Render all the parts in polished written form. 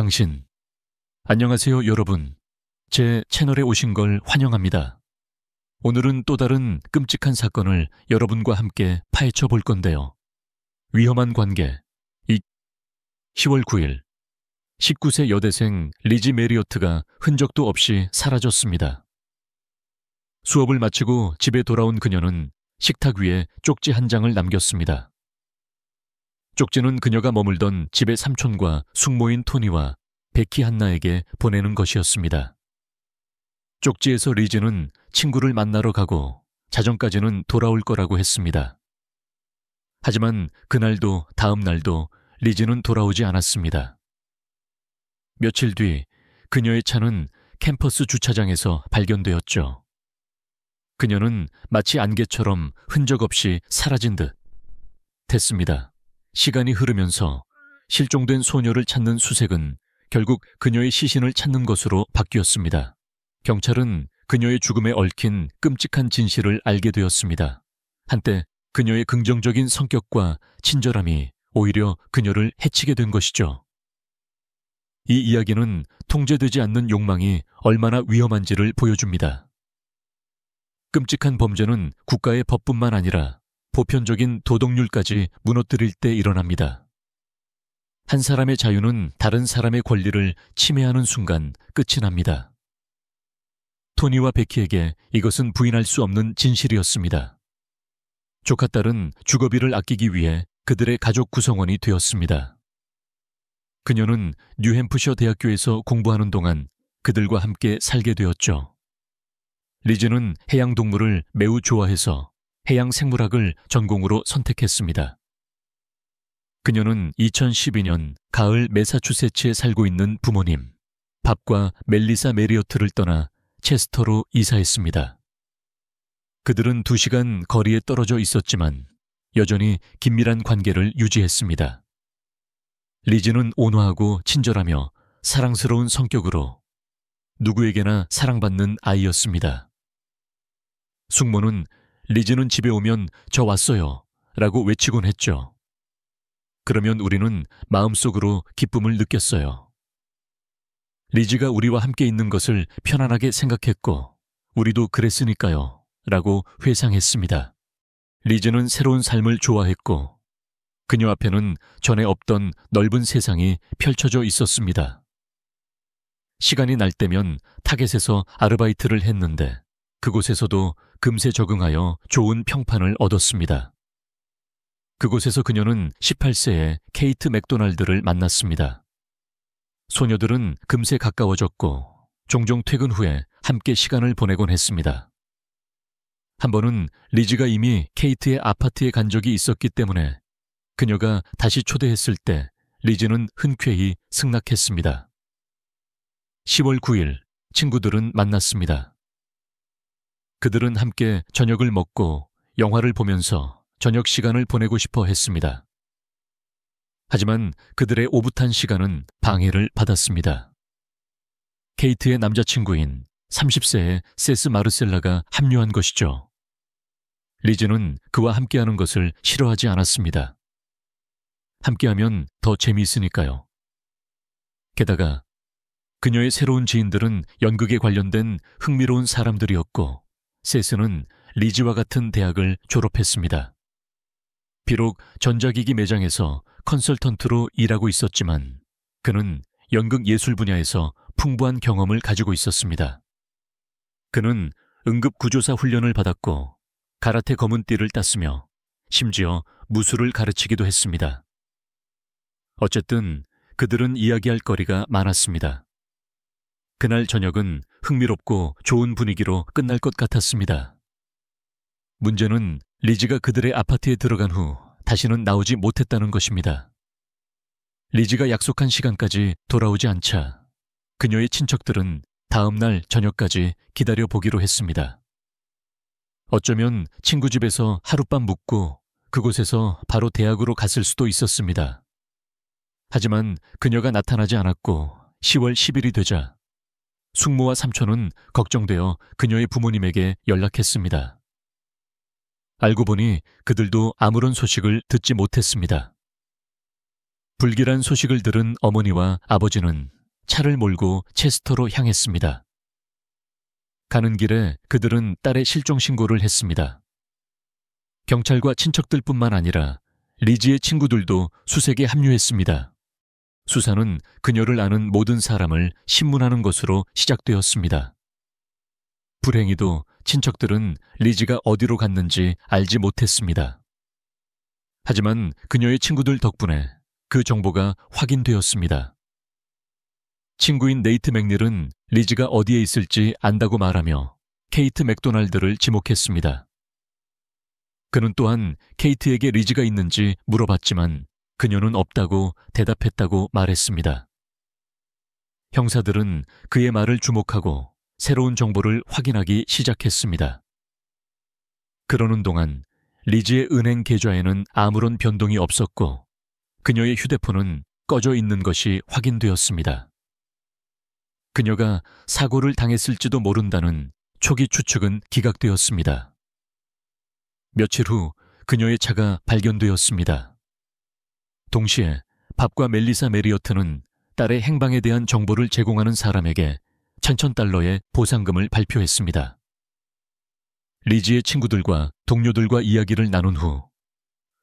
당신. 안녕하세요, 여러분. 제 채널에 오신 걸 환영합니다. 오늘은 또 다른 끔찍한 사건을 여러분과 함께 파헤쳐 볼 건데요. 위험한 관계. 10월 9일 19세 여대생 리지 메리어트가 흔적도 없이 사라졌습니다. 수업을 마치고 집에 돌아온 그녀는 식탁 위에 쪽지 한 장을 남겼습니다. 쪽지는 그녀가 머물던 집의 삼촌과 숙모인 토니와 베키 한나에게 보내는 것이었습니다. 쪽지에서 리지는 친구를 만나러 가고 자정까지는 돌아올 거라고 했습니다. 하지만 그날도 다음 날도 리지는 돌아오지 않았습니다. 며칠 뒤 그녀의 차는 캠퍼스 주차장에서 발견되었죠. 그녀는 마치 안개처럼 흔적 없이 사라진 듯 됐습니다. 시간이 흐르면서 실종된 소녀를 찾는 수색은 결국 그녀의 시신을 찾는 것으로 바뀌었습니다. 경찰은 그녀의 죽음에 얽힌 끔찍한 진실을 알게 되었습니다. 한때 그녀의 긍정적인 성격과 친절함이 오히려 그녀를 해치게 된 것이죠. 이 이야기는 통제되지 않는 욕망이 얼마나 위험한지를 보여줍니다. 끔찍한 범죄는 국가의 법뿐만 아니라 보편적인 도덕률까지 무너뜨릴 때 일어납니다. 한 사람의 자유는 다른 사람의 권리를 침해하는 순간 끝이 납니다. 토니와 베키에게 이것은 부인할 수 없는 진실이었습니다. 조카딸은 주거비를 아끼기 위해 그들의 가족 구성원이 되었습니다. 그녀는 뉴햄프셔 대학교에서 공부하는 동안 그들과 함께 살게 되었죠. 리즈는 해양동물을 매우 좋아해서 해양생물학을 전공으로 선택했습니다. 그녀는 2012년 가을 매사추세츠에 살고 있는 부모님, 밥과 멜리사 메리어트를 떠나 체스터로 이사했습니다. 그들은 2시간 거리에 떨어져 있었지만 여전히 긴밀한 관계를 유지했습니다. 리즈는 온화하고 친절하며 사랑스러운 성격으로 누구에게나 사랑받는 아이였습니다. 숙모는 리즈는 집에 오면 저 왔어요 라고 외치곤 했죠. 그러면 우리는 마음속으로 기쁨을 느꼈어요. 리즈가 우리와 함께 있는 것을 편안하게 생각했고 우리도 그랬으니까요 라고 회상했습니다. 리즈는 새로운 삶을 좋아했고 그녀 앞에는 전에 없던 넓은 세상이 펼쳐져 있었습니다. 시간이 날 때면 타겟에서 아르바이트를 했는데 그곳에서도 금세 적응하여 좋은 평판을 얻었습니다. 그곳에서 그녀는 18세에 케이트 맥도날드를 만났습니다. 소녀들은 금세 가까워졌고 종종 퇴근 후에 함께 시간을 보내곤 했습니다. 한 번은 리즈가 이미 케이트의 아파트에 간 적이 있었기 때문에 그녀가 다시 초대했을 때 리즈는 흔쾌히 승낙했습니다. 10월 9일 친구들은 만났습니다. 그들은 함께 저녁을 먹고 영화를 보면서 저녁 시간을 보내고 싶어 했습니다. 하지만 그들의 오붓한 시간은 방해를 받았습니다. 케이트의 남자친구인 30세의 세스 마르셀라가 합류한 것이죠. 리즈는 그와 함께하는 것을 싫어하지 않았습니다. 함께하면 더 재미있으니까요. 게다가 그녀의 새로운 지인들은 연극에 관련된 흥미로운 사람들이었고 세스는 리즈와 같은 대학을 졸업했습니다. 비록 전자기기 매장에서 컨설턴트로 일하고 있었지만 그는 연극 예술 분야에서 풍부한 경험을 가지고 있었습니다. 그는 응급구조사 훈련을 받았고 가라테 검은 띠를 땄으며 심지어 무술을 가르치기도 했습니다. 어쨌든 그들은 이야기할 거리가 많았습니다. 그날 저녁은 흥미롭고 좋은 분위기로 끝날 것 같았습니다. 문제는 리즈가 그들의 아파트에 들어간 후 다시는 나오지 못했다는 것입니다. 리즈가 약속한 시간까지 돌아오지 않자 그녀의 친척들은 다음 날 저녁까지 기다려보기로 했습니다. 어쩌면 친구 집에서 하룻밤 묵고 그곳에서 바로 대학으로 갔을 수도 있었습니다. 하지만 그녀가 나타나지 않았고 10월 10일이 되자 숙모와 삼촌은 걱정되어 그녀의 부모님에게 연락했습니다. 알고 보니 그들도 아무런 소식을 듣지 못했습니다. 불길한 소식을 들은 어머니와 아버지는 차를 몰고 체스터로 향했습니다. 가는 길에 그들은 딸의 실종 신고를 했습니다. 경찰과 친척들뿐만 아니라 리지의 친구들도 수색에 합류했습니다. 수사는 그녀를 아는 모든 사람을 신문하는 것으로 시작되었습니다. 불행히도 친척들은 리지가 어디로 갔는지 알지 못했습니다. 하지만 그녀의 친구들 덕분에 그 정보가 확인되었습니다. 친구인 네이트 맥닐은 리지가 어디에 있을지 안다고 말하며 케이트 맥도날드를 지목했습니다. 그는 또한 케이트에게 리지가 있는지 물어봤지만 그녀는 없다고 대답했다고 말했습니다. 형사들은 그의 말을 주목하고 새로운 정보를 확인하기 시작했습니다. 그러는 동안 리지의 은행 계좌에는 아무런 변동이 없었고 그녀의 휴대폰은 꺼져 있는 것이 확인되었습니다. 그녀가 사고를 당했을지도 모른다는 초기 추측은 기각되었습니다. 며칠 후 그녀의 차가 발견되었습니다. 동시에 밥과 멜리사 메리어트는 딸의 행방에 대한 정보를 제공하는 사람에게 $1,000의 보상금을 발표했습니다. 리지의 친구들과 동료들과 이야기를 나눈 후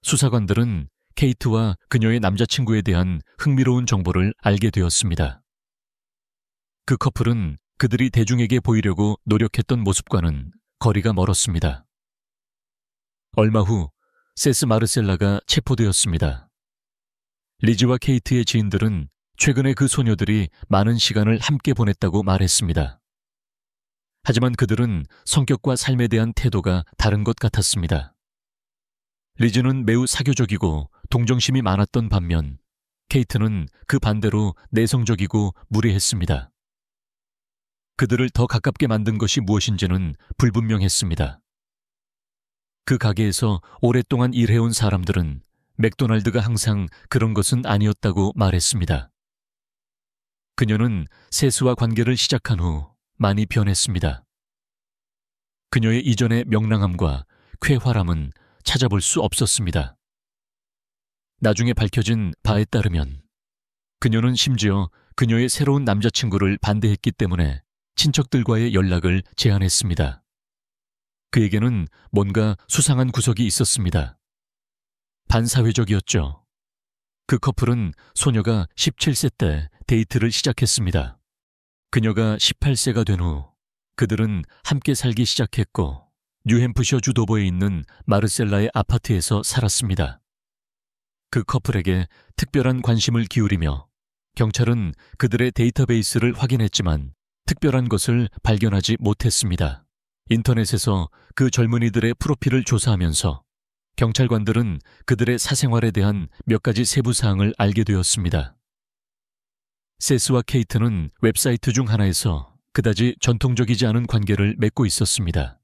수사관들은 케이트와 그녀의 남자친구에 대한 흥미로운 정보를 알게 되었습니다. 그 커플은 그들이 대중에게 보이려고 노력했던 모습과는 거리가 멀었습니다. 얼마 후 세스 마르셀라가 체포되었습니다. 리지와 케이트의 지인들은 최근에 그 소녀들이 많은 시간을 함께 보냈다고 말했습니다. 하지만 그들은 성격과 삶에 대한 태도가 다른 것 같았습니다. 리지는 매우 사교적이고 동정심이 많았던 반면 케이트는 그 반대로 내성적이고 무례했습니다. 그들을 더 가깝게 만든 것이 무엇인지는 불분명했습니다. 그 가게에서 오랫동안 일해온 사람들은 맥도날드가 항상 그런 것은 아니었다고 말했습니다. 그녀는 세스와 관계를 시작한 후 많이 변했습니다. 그녀의 이전의 명랑함과 쾌활함은 찾아볼 수 없었습니다. 나중에 밝혀진 바에 따르면 그녀는 심지어 그녀의 새로운 남자친구를 반대했기 때문에 친척들과의 연락을 제한했습니다. 그에게는 뭔가 수상한 구석이 있었습니다. 반사회적이었죠. 그 커플은 소녀가 17세 때 데이트를 시작했습니다. 그녀가 18세가 된 후 그들은 함께 살기 시작했고 뉴햄프셔주 도보에 있는 마르셀라의 아파트에서 살았습니다. 그 커플에게 특별한 관심을 기울이며 경찰은 그들의 데이터베이스를 확인했지만 특별한 것을 발견하지 못했습니다. 인터넷에서 그 젊은이들의 프로필을 조사하면서 경찰관들은 그들의 사생활에 대한 몇 가지 세부 사항을 알게 되었습니다. 세스와 케이트는 웹사이트 중 하나에서 그다지 전통적이지 않은 관계를 맺고 있었습니다.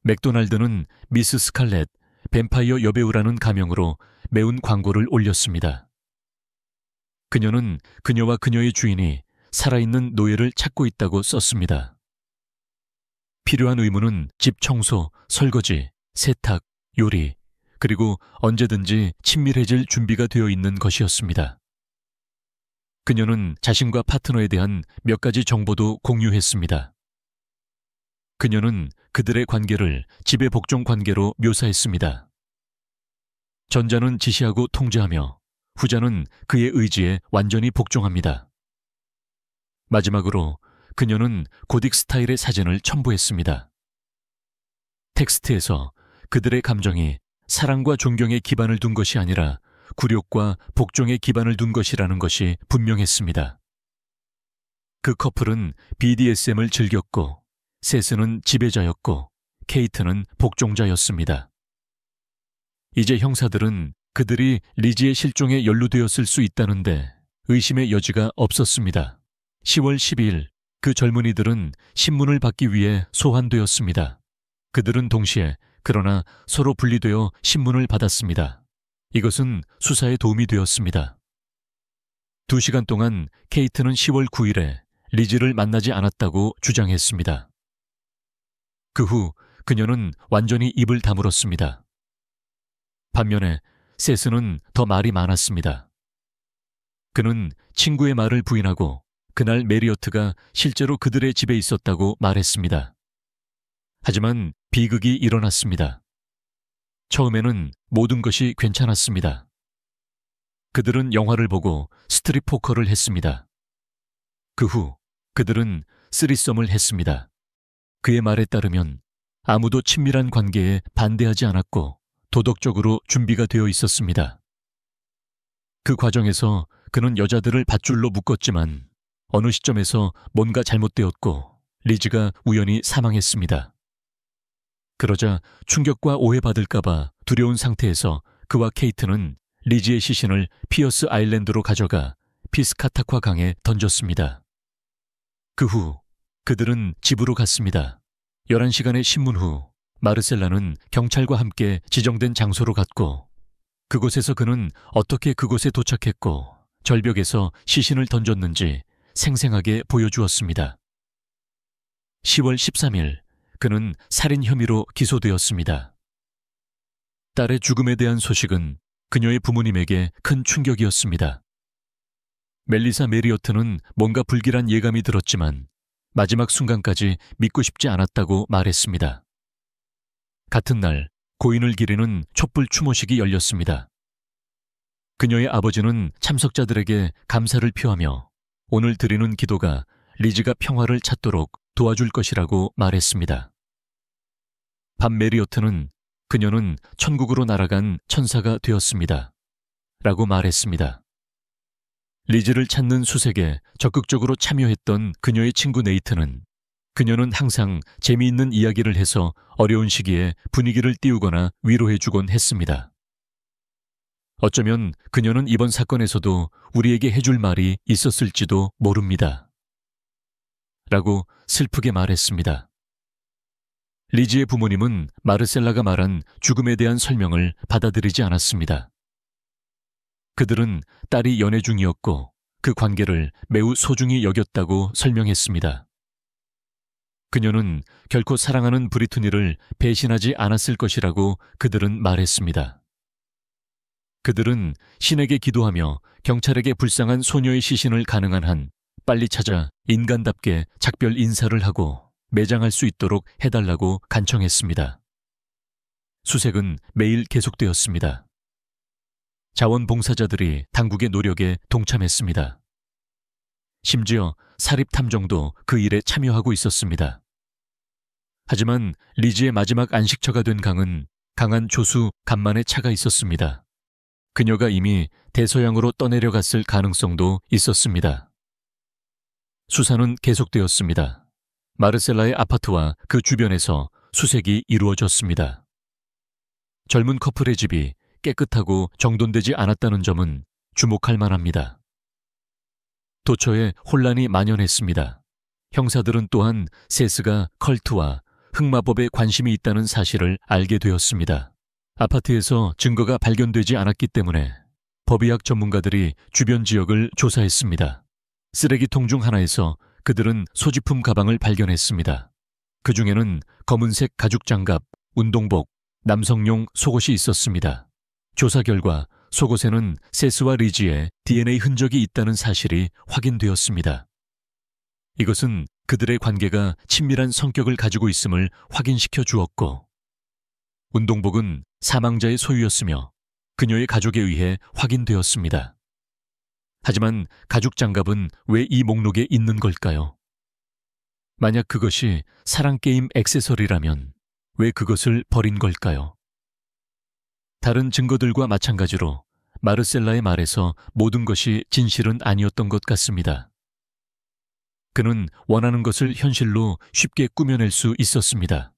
맥도날드는 미스 스칼렛, 뱀파이어 여배우라는 가명으로 매운 광고를 올렸습니다. 그녀는 그녀와 그녀의 주인이 살아있는 노예를 찾고 있다고 썼습니다. 필요한 의무는 집 청소, 설거지, 세탁, 요리, 그리고 언제든지 친밀해질 준비가 되어 있는 것이었습니다. 그녀는 자신과 파트너에 대한 몇 가지 정보도 공유했습니다. 그녀는 그들의 관계를 지배 복종 관계로 묘사했습니다. 전자는 지시하고 통제하며 후자는 그의 의지에 완전히 복종합니다. 마지막으로 그녀는 고딕 스타일의 사진을 첨부했습니다. 텍스트에서 그들의 감정이 사랑과 존경에 기반을 둔 것이 아니라 굴욕과 복종에 기반을 둔 것이라는 것이 분명했습니다. 그 커플은 BDSM을 즐겼고 세스는 지배자였고 케이트는 복종자였습니다. 이제 형사들은 그들이 리지의 실종에 연루되었을 수 있다는데 의심의 여지가 없었습니다. 10월 12일 그 젊은이들은 신문을 받기 위해 소환되었습니다. 그들은 동시에 그러나 서로 분리되어 신문을 받았습니다. 이것은 수사에 도움이 되었습니다. 2시간 동안 케이트는 10월 9일에 리지를 만나지 않았다고 주장했습니다. 그 후 그녀는 완전히 입을 다물었습니다. 반면에 세스는 더 말이 많았습니다. 그는 친구의 말을 부인하고 그날 메리어트가 실제로 그들의 집에 있었다고 말했습니다. 하지만 비극이 일어났습니다. 처음에는 모든 것이 괜찮았습니다. 그들은 영화를 보고 스트릿 포커를 했습니다. 그 후 그들은 쓰리썸을 했습니다. 그의 말에 따르면 아무도 친밀한 관계에 반대하지 않았고 도덕적으로 준비가 되어 있었습니다. 그 과정에서 그는 여자들을 밧줄로 묶었지만 어느 시점에서 뭔가 잘못되었고 리즈가 우연히 사망했습니다. 그러자 충격과 오해받을까봐 두려운 상태에서 그와 케이트는 리즈의 시신을 피어스 아일랜드로 가져가 피스카타콰 강에 던졌습니다. 그 후 그들은 집으로 갔습니다. 11시간의 신문 후 마르셀라는 경찰과 함께 지정된 장소로 갔고 그곳에서 그는 어떻게 그곳에 도착했고 절벽에서 시신을 던졌는지 생생하게 보여주었습니다. 10월 13일 그는 살인 혐의로 기소되었습니다. 딸의 죽음에 대한 소식은 그녀의 부모님에게 큰 충격이었습니다. 멜리사 메리어트는 뭔가 불길한 예감이 들었지만 마지막 순간까지 믿고 싶지 않았다고 말했습니다. 같은 날 고인을 기리는 촛불 추모식이 열렸습니다. 그녀의 아버지는 참석자들에게 감사를 표하며 오늘 드리는 기도가 리즈가 평화를 찾도록 도와줄 것이라고 말했습니다. 밤 메리어트는 그녀는 천국으로 날아간 천사가 되었습니다. 라고 말했습니다. 리즈를 찾는 수색에 적극적으로 참여했던 그녀의 친구 네이트는 그녀는 항상 재미있는 이야기를 해서 어려운 시기에 분위기를 띄우거나 위로해주곤 했습니다. 어쩌면 그녀는 이번 사건에서도 우리에게 해줄 말이 있었을지도 모릅니다. 라고 슬프게 말했습니다. 리즈의 부모님은 마르셀라가 말한 죽음에 대한 설명을 받아들이지 않았습니다. 그들은 딸이 연애 중이었고 그 관계를 매우 소중히 여겼다고 설명했습니다. 그녀는 결코 사랑하는 브리트니를 배신하지 않았을 것이라고 그들은 말했습니다. 그들은 신에게 기도하며 경찰에게 불쌍한 소녀의 시신을 가능한 한 빨리 찾아 인간답게 작별 인사를 하고 매장할 수 있도록 해달라고 간청했습니다. 수색은 매일 계속되었습니다. 자원봉사자들이 당국의 노력에 동참했습니다. 심지어 사립탐정도 그 일에 참여하고 있었습니다. 하지만 리즈의 마지막 안식처가 된 강은 강한 조수 간만에 차가 있었습니다. 그녀가 이미 대서양으로 떠내려갔을 가능성도 있었습니다. 수사는 계속되었습니다. 마르셀라의 아파트와 그 주변에서 수색이 이루어졌습니다. 젊은 커플의 집이 깨끗하고 정돈되지 않았다는 점은 주목할 만합니다. 도처에 혼란이 만연했습니다. 형사들은 또한 세스가 컬트와 흑마법에 관심이 있다는 사실을 알게 되었습니다. 아파트에서 증거가 발견되지 않았기 때문에 법의학 전문가들이 주변 지역을 조사했습니다. 쓰레기통 중 하나에서 그들은 소지품 가방을 발견했습니다. 그 중에는 검은색 가죽 장갑, 운동복, 남성용 속옷이 있었습니다. 조사 결과 속옷에는 세스와 리즈의 DNA 흔적이 있다는 사실이 확인되었습니다. 이것은 그들의 관계가 친밀한 성격을 가지고 있음을 확인시켜 주었고, 운동복은 사망자의 소유였으며 그녀의 가족에 의해 확인되었습니다. 하지만 가죽 장갑은 왜 이 목록에 있는 걸까요? 만약 그것이 사랑게임 액세서리라면 왜 그것을 버린 걸까요? 다른 증거들과 마찬가지로 마르셀라의 말에서 모든 것이 진실은 아니었던 것 같습니다. 그는 원하는 것을 현실로 쉽게 꾸며낼 수 있었습니다.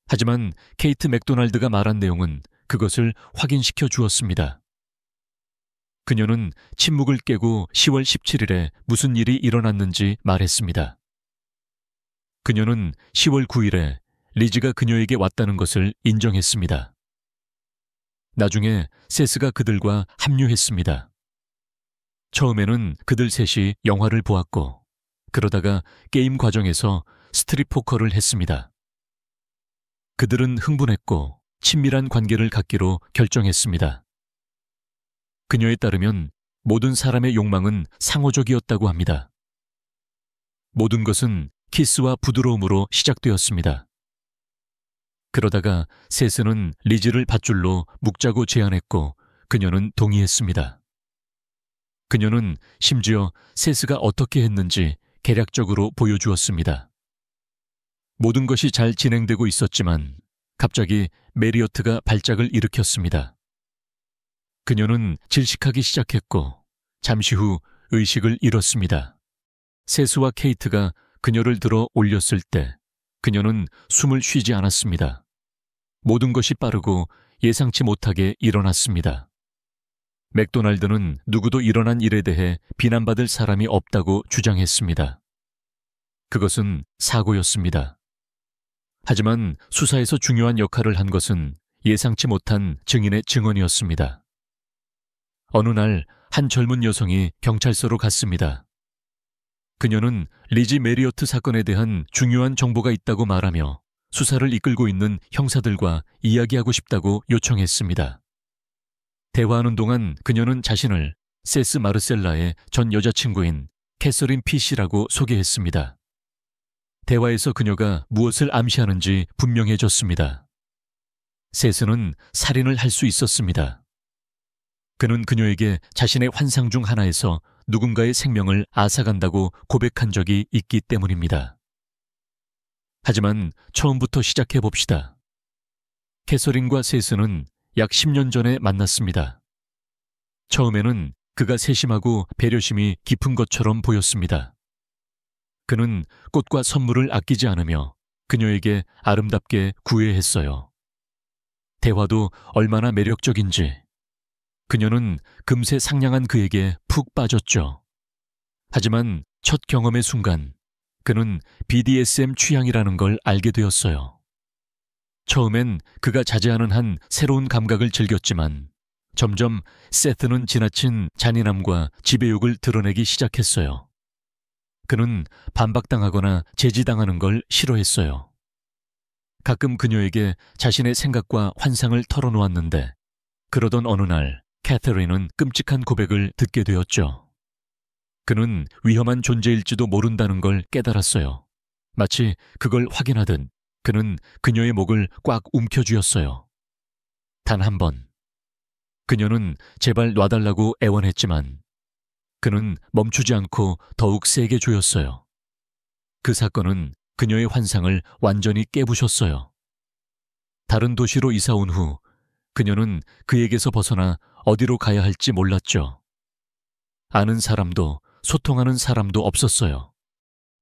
하지만 케이트 맥도날드가 말한 내용은 그것을 확인시켜 주었습니다. 그녀는 침묵을 깨고 10월 17일에 무슨 일이 일어났는지 말했습니다. 그녀는 10월 9일에 리즈가 그녀에게 왔다는 것을 인정했습니다. 나중에 세스가 그들과 합류했습니다. 처음에는 그들 셋이 영화를 보았고 그러다가 게임 과정에서 스트릿 포커를 했습니다. 그들은 흥분했고 친밀한 관계를 갖기로 결정했습니다. 그녀에 따르면 모든 사람의 욕망은 상호적이었다고 합니다. 모든 것은 키스와 부드러움으로 시작되었습니다. 그러다가 셋은 리즈를 밧줄로 묶자고 제안했고 그녀는 동의했습니다. 그녀는 심지어 세스가 어떻게 했는지 개략적으로 보여주었습니다. 모든 것이 잘 진행되고 있었지만 갑자기 메리어트가 발작을 일으켰습니다. 그녀는 질식하기 시작했고 잠시 후 의식을 잃었습니다. 세스와 케이트가 그녀를 들어 올렸을 때 그녀는 숨을 쉬지 않았습니다. 모든 것이 빠르고 예상치 못하게 일어났습니다. 맥도날드는 누구도 일어난 일에 대해 비난받을 사람이 없다고 주장했습니다. 그것은 사고였습니다. 하지만 수사에서 중요한 역할을 한 것은 예상치 못한 증인의 증언이었습니다. 어느 날 한 젊은 여성이 경찰서로 갔습니다. 그녀는 리지 메리어트 사건에 대한 중요한 정보가 있다고 말하며 수사를 이끌고 있는 형사들과 이야기하고 싶다고 요청했습니다. 대화하는 동안 그녀는 자신을 세스 마르셀라의 전 여자친구인 캐서린 피시라고 소개했습니다. 대화에서 그녀가 무엇을 암시하는지 분명해졌습니다. 세스는 살인을 할 수 있었습니다. 그는 그녀에게 자신의 환상 중 하나에서 누군가의 생명을 앗아간다고 고백한 적이 있기 때문입니다. 하지만 처음부터 시작해 봅시다. 캐서린과 세스는 약 10년 전에 만났습니다. 처음에는 그가 세심하고 배려심이 깊은 것처럼 보였습니다. 그는 꽃과 선물을 아끼지 않으며 그녀에게 아름답게 구애했어요. 대화도 얼마나 매력적인지. 그녀는 금세 상냥한 그에게 푹 빠졌죠. 하지만 첫 경험의 순간 그는 BDSM 취향이라는 걸 알게 되었어요. 처음엔 그가 자제하는 한 새로운 감각을 즐겼지만 점점 세트는 지나친 잔인함과 지배욕을 드러내기 시작했어요. 그는 반박당하거나 제지당하는 걸 싫어했어요. 가끔 그녀에게 자신의 생각과 환상을 털어놓았는데 그러던 어느 날 캐서린은 끔찍한 고백을 듣게 되었죠. 그는 위험한 존재일지도 모른다는 걸 깨달았어요. 마치 그걸 확인하듯 그는 그녀의 목을 꽉 움켜쥐었어요. 단 한 번. 그녀는 제발 놔달라고 애원했지만 그는 멈추지 않고 더욱 세게 조였어요. 그 사건은 그녀의 환상을 완전히 깨부셨어요. 다른 도시로 이사 온 후 그녀는 그에게서 벗어나 어디로 가야 할지 몰랐죠. 아는 사람도 소통하는 사람도 없었어요.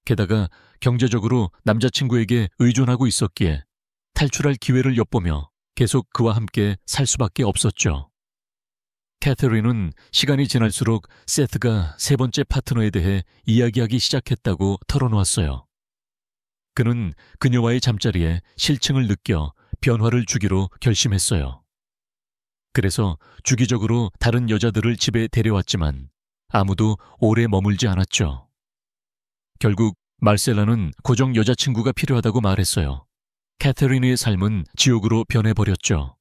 게다가 경제적으로 남자친구에게 의존하고 있었기에 탈출할 기회를 엿보며 계속 그와 함께 살 수밖에 없었죠. 캐서린은 시간이 지날수록 세트가 세 번째 파트너에 대해 이야기하기 시작했다고 털어놓았어요. 그는 그녀와의 잠자리에 실증을 느껴 변화를 주기로 결심했어요. 그래서 주기적으로 다른 여자들을 집에 데려왔지만 아무도 오래 머물지 않았죠. 결국 말셀라는 고정 여자친구가 필요하다고 말했어요. 캐서린의 삶은 지옥으로 변해버렸죠.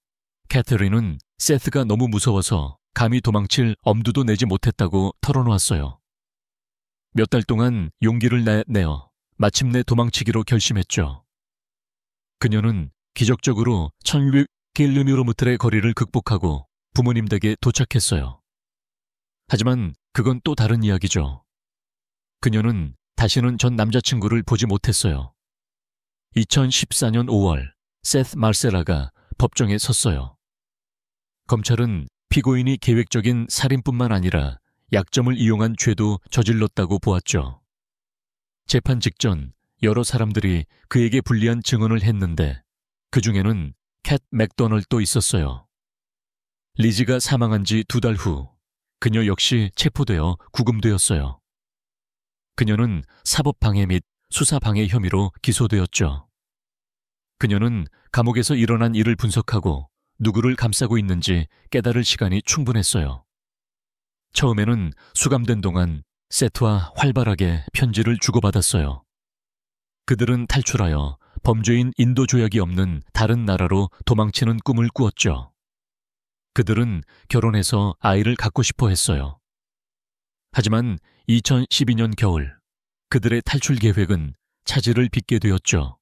캐서린은 세스가 너무 무서워서 감히 도망칠 엄두도 내지 못했다고 털어놓았어요. 몇 달 동안 용기를 내어 마침내 도망치기로 결심했죠. 그녀는 기적적으로 1600km의 거리를 극복하고 부모님 댁에 도착했어요. 하지만 그건 또 다른 이야기죠. 그녀는 다시는 전 남자친구를 보지 못했어요. 2014년 5월 세스 마르셀라가 법정에 섰어요. 검찰은 피고인이 계획적인 살인뿐만 아니라 약점을 이용한 죄도 저질렀다고 보았죠. 재판 직전 여러 사람들이 그에게 불리한 증언을 했는데 그 중에는 캣 맥도널드도 있었어요. 리지가 사망한 지 2달 후 그녀 역시 체포되어 구금되었어요. 그녀는 사법방해 및 수사방해 혐의로 기소되었죠. 그녀는 감옥에서 일어난 일을 분석하고 누구를 감싸고 있는지 깨달을 시간이 충분했어요. 처음에는 수감된 동안 세트와 활발하게 편지를 주고받았어요. 그들은 탈출하여 범죄인 인도 조약이 없는 다른 나라로 도망치는 꿈을 꾸었죠. 그들은 결혼해서 아이를 갖고 싶어 했어요. 하지만 2012년 겨울 그들의 탈출 계획은 차질을 빚게 되었죠.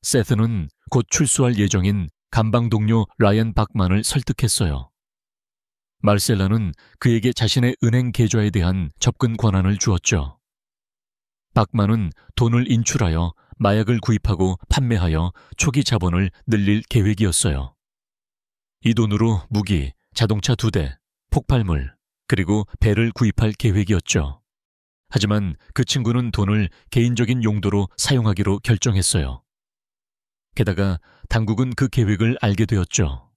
세스는 곧 출소할 예정인 감방 동료 라이언 박만을 설득했어요. 말셀라는 그에게 자신의 은행 계좌에 대한 접근 권한을 주었죠. 박만은 돈을 인출하여 마약을 구입하고 판매하여 초기 자본을 늘릴 계획이었어요. 이 돈으로 무기, 자동차 2대, 폭발물, 그리고 배를 구입할 계획이었죠. 하지만 그 친구는 돈을 개인적인 용도로 사용하기로 결정했어요. 게다가 당국은 그 계획을 알게 되었죠.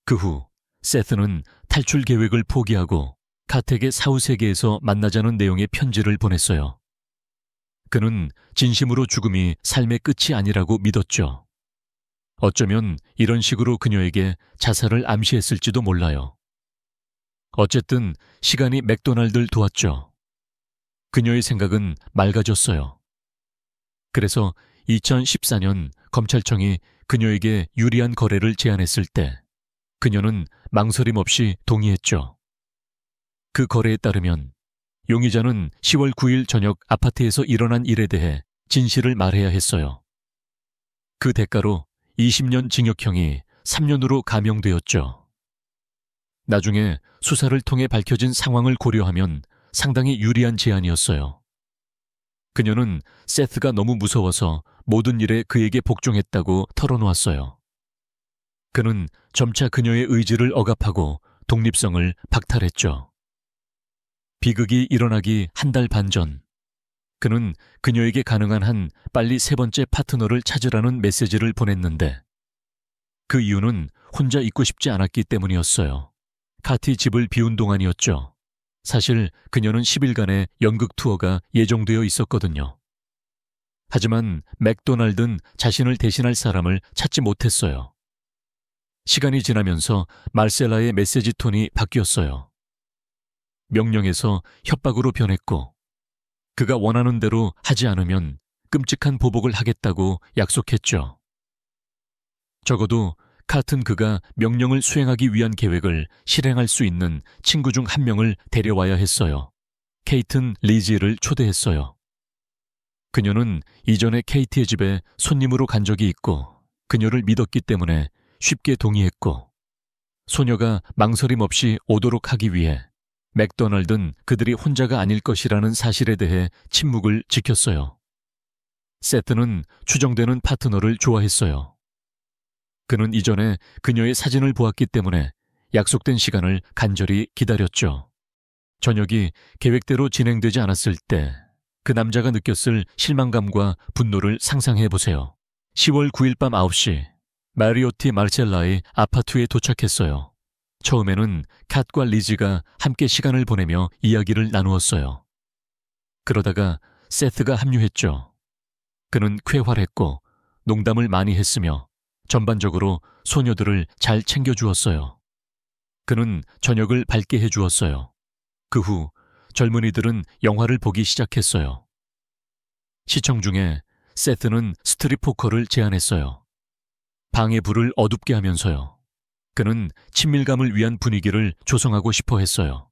그 후 세스는 탈출 계획을 포기하고 카텍의 사후 세계에서 만나자는 내용의 편지를 보냈어요. 그는 진심으로 죽음이 삶의 끝이 아니라고 믿었죠. 어쩌면 이런 식으로 그녀에게 자살을 암시했을지도 몰라요. 어쨌든 시간이 맥도날드를 도왔죠. 그녀의 생각은 맑아졌어요. 그래서 2014년 검찰청이 그녀에게 유리한 거래를 제안했을 때 그녀는 망설임 없이 동의했죠. 그 거래에 따르면 용의자는 10월 9일 저녁 아파트에서 일어난 일에 대해 진실을 말해야 했어요. 그 대가로 20년 징역형이 3년으로 감형되었죠. 나중에 수사를 통해 밝혀진 상황을 고려하면 상당히 유리한 제안이었어요. 그녀는 세스가 너무 무서워서 모든 일에 그에게 복종했다고 털어놓았어요. 그는 점차 그녀의 의지를 억압하고 독립성을 박탈했죠. 비극이 일어나기 한 달 반 전, 그는 그녀에게 가능한 한 빨리 세 번째 파트너를 찾으라는 메시지를 보냈는데 그 이유는 혼자 있고 싶지 않았기 때문이었어요. 카티 집을 비운 동안이었죠. 사실 그녀는 10일간의 연극 투어가 예정되어 있었거든요. 하지만 맥도날드는 자신을 대신할 사람을 찾지 못했어요. 시간이 지나면서 말셀라의 메시지 톤이 바뀌었어요. 명령에서 협박으로 변했고 그가 원하는 대로 하지 않으면 끔찍한 보복을 하겠다고 약속했죠. 적어도 같은 그가 명령을 수행하기 위한 계획을 실행할 수 있는 친구 중 한 명을 데려와야 했어요. 케이튼 리지를 초대했어요. 그녀는 이전에 케이티의 집에 손님으로 간 적이 있고 그녀를 믿었기 때문에 쉽게 동의했고 소녀가 망설임 없이 오도록 하기 위해 맥도날드는 그들이 혼자가 아닐 것이라는 사실에 대해 침묵을 지켰어요. 세트는 추정되는 파트너를 좋아했어요. 그는 이전에 그녀의 사진을 보았기 때문에 약속된 시간을 간절히 기다렸죠. 저녁이 계획대로 진행되지 않았을 때 그 남자가 느꼈을 실망감과 분노를 상상해 보세요. 10월 9일 밤 9시 마리오티 마르첼라의 아파트에 도착했어요. 처음에는 캇과 리즈가 함께 시간을 보내며 이야기를 나누었어요. 그러다가 세스가 합류했죠. 그는 쾌활했고 농담을 많이 했으며 전반적으로 소녀들을 잘 챙겨주었어요. 그는 저녁을 밝게 해주었어요. 그 후 젊은이들은 영화를 보기 시작했어요. 시청 중에 세스는 스트릿 포커를 제안했어요. 방의 불을 어둡게 하면서요. 그는 친밀감을 위한 분위기를 조성하고 싶어 했어요.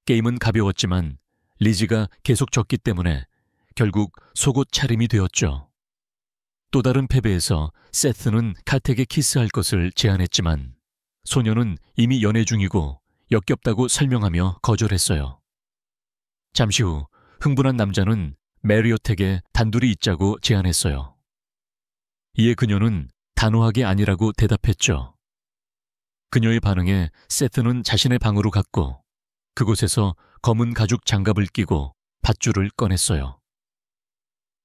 게임은 가벼웠지만 리지가 계속 졌기 때문에 결국 속옷 차림이 되었죠. 또 다른 패배에서 세스는 카텍에 키스할 것을 제안했지만 소녀는 이미 연애 중이고 역겹다고 설명하며 거절했어요. 잠시 후 흥분한 남자는 메리오텍에 단둘이 있자고 제안했어요. 이에 그녀는 단호하게 아니라고 대답했죠. 그녀의 반응에 세스는 자신의 방으로 갔고 그곳에서 검은 가죽 장갑을 끼고 밧줄을 꺼냈어요.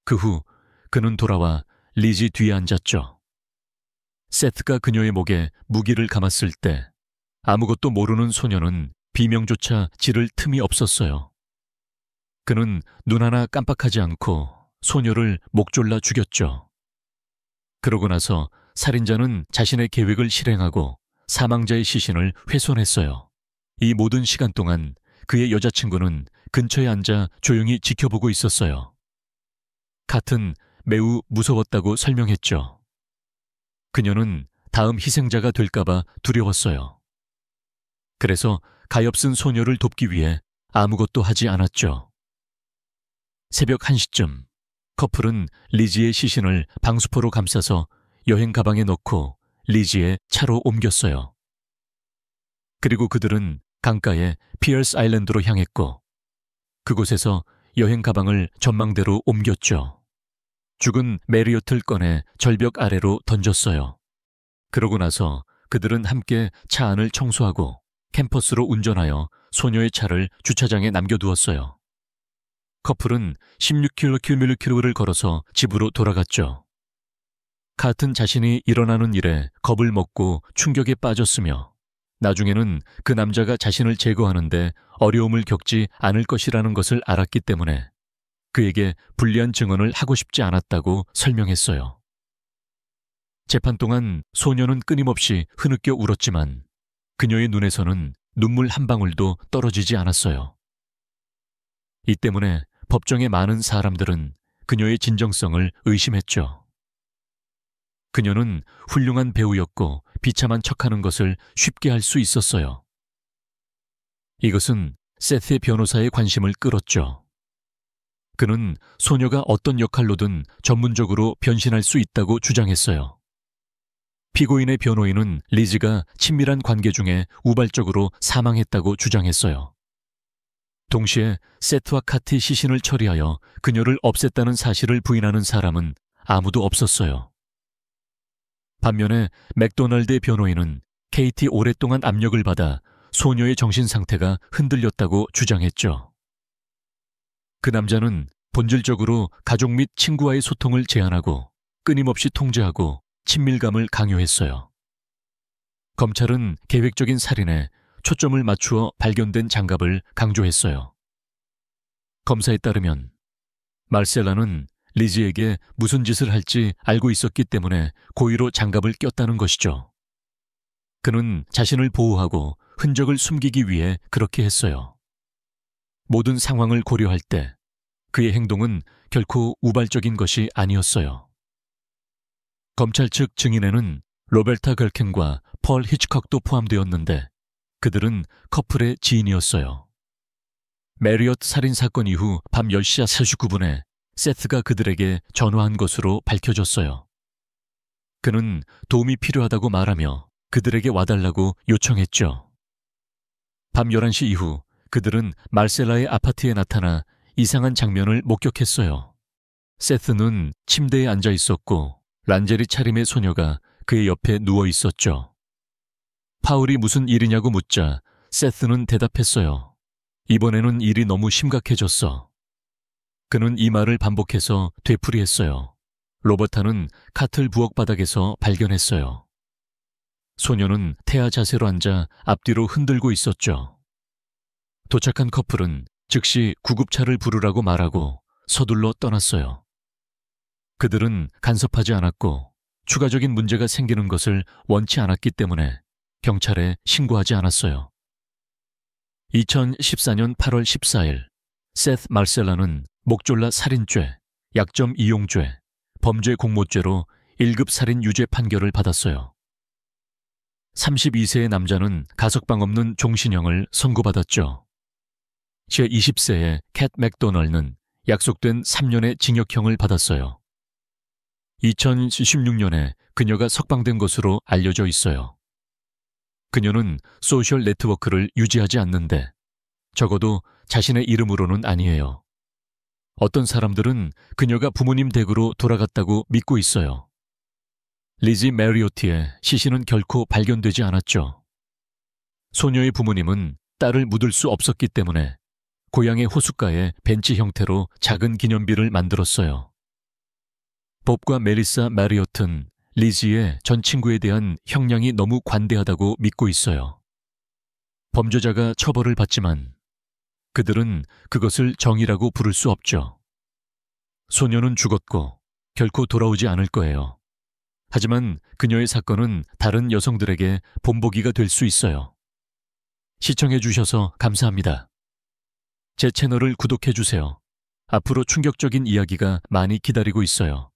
그 후 그는 돌아와 리지 뒤에 앉았죠. 세스가 그녀의 목에 무기를 감았을 때 아무것도 모르는 소녀는 비명조차 지를 틈이 없었어요. 그는 눈 하나 깜빡하지 않고 소녀를 목 졸라 죽였죠. 그러고 나서 살인자는 자신의 계획을 실행하고 사망자의 시신을 훼손했어요. 이 모든 시간 동안 그의 여자친구는 근처에 앉아 조용히 지켜보고 있었어요. 캇은 매우 무서웠다고 설명했죠. 그녀는 다음 희생자가 될까봐 두려웠어요. 그래서 가엾은 소녀를 돕기 위해 아무것도 하지 않았죠. 새벽 1시쯤 커플은 리지의 시신을 방수포로 감싸서 여행 가방에 넣고 리지의 차로 옮겼어요. 그리고 그들은 강가의 피어스 아일랜드로 향했고 그곳에서 여행 가방을 전망대로 옮겼죠. 죽은 메리어트를 꺼내 절벽 아래로 던졌어요. 그러고 나서 그들은 함께 차 안을 청소하고 캠퍼스로 운전하여 소녀의 차를 주차장에 남겨두었어요. 커플은 16km를 걸어서 집으로 돌아갔죠. 카튼 자신이 일어나는 일에 겁을 먹고 충격에 빠졌으며 나중에는 그 남자가 자신을 제거하는데 어려움을 겪지 않을 것이라는 것을 알았기 때문에 그에게 불리한 증언을 하고 싶지 않았다고 설명했어요. 재판 동안 소녀는 끊임없이 흐느껴 울었지만 그녀의 눈에서는 눈물 한 방울도 떨어지지 않았어요. 이 때문에 법정의 많은 사람들은 그녀의 진정성을 의심했죠. 그녀는 훌륭한 배우였고 비참한 척하는 것을 쉽게 할 수 있었어요. 이것은 세트의 변호사의 관심을 끌었죠. 그는 소녀가 어떤 역할로든 전문적으로 변신할 수 있다고 주장했어요. 피고인의 변호인은 리즈가 친밀한 관계 중에 우발적으로 사망했다고 주장했어요. 동시에 세트와 카티 시신을 처리하여 그녀를 없앴다는 사실을 부인하는 사람은 아무도 없었어요. 반면에 맥도날드의 변호인은 케이티 오랫동안 압력을 받아 소녀의 정신 상태가 흔들렸다고 주장했죠. 그 남자는 본질적으로 가족 및 친구와의 소통을 제한하고 끊임없이 통제하고 친밀감을 강요했어요. 검찰은 계획적인 살인에 초점을 맞추어 발견된 장갑을 강조했어요. 검사에 따르면 말셀라는 리즈에게 무슨 짓을 할지 알고 있었기 때문에 고의로 장갑을 꼈다는 것이죠. 그는 자신을 보호하고 흔적을 숨기기 위해 그렇게 했어요. 모든 상황을 고려할 때 그의 행동은 결코 우발적인 것이 아니었어요. 검찰 측 증인에는 로베르타 걸켄과 펄 히치콕도 포함되었는데 그들은 커플의 지인이었어요. 메리어트 살인 사건 이후 밤 10시 49분에 세트가 그들에게 전화한 것으로 밝혀졌어요. 그는 도움이 필요하다고 말하며 그들에게 와달라고 요청했죠. 밤 11시 이후 그들은 말셀라의 아파트에 나타나 이상한 장면을 목격했어요. 세트는 침대에 앉아 있었고 란제리 차림의 소녀가 그의 옆에 누워 있었죠. 파울이 무슨 일이냐고 묻자 세트는 대답했어요. 이번에는 일이 너무 심각해졌어. 그는 이 말을 반복해서 되풀이했어요. 로버타는 카틀 부엌 바닥에서 발견했어요. 소녀는 태아 자세로 앉아 앞뒤로 흔들고 있었죠. 도착한 커플은 즉시 구급차를 부르라고 말하고 서둘러 떠났어요. 그들은 간섭하지 않았고 추가적인 문제가 생기는 것을 원치 않았기 때문에 경찰에 신고하지 않았어요. 2014년 8월 14일 세트 말셀라는 목졸라 살인죄, 약점 이용죄, 범죄 공모죄로 1급 살인 유죄 판결을 받았어요. 32세의 남자는 가석방 없는 종신형을 선고받았죠. 제20세의 캣 맥도널는 약속된 3년의 징역형을 받았어요. 2016년에 그녀가 석방된 것으로 알려져 있어요. 그녀는 소셜 네트워크를 유지하지 않는데 적어도 자신의 이름으로는 아니에요. 어떤 사람들은 그녀가 부모님 댁으로 돌아갔다고 믿고 있어요. 리지 메리오트의 시신은 결코 발견되지 않았죠. 소녀의 부모님은 딸을 묻을 수 없었기 때문에 고향의 호숫가에 벤치 형태로 작은 기념비를 만들었어요. 법과 멜리사 메리오트는 리지의 전 친구에 대한 형량이 너무 관대하다고 믿고 있어요. 범죄자가 처벌을 받지만 그들은 그것을 정의라고 부를 수 없죠. 소녀는 죽었고 결코 돌아오지 않을 거예요. 하지만 그녀의 사건은 다른 여성들에게 본보기가 될 수 있어요. 시청해 주셔서 감사합니다. 제 채널을 구독해 주세요. 앞으로 충격적인 이야기가 많이 기다리고 있어요.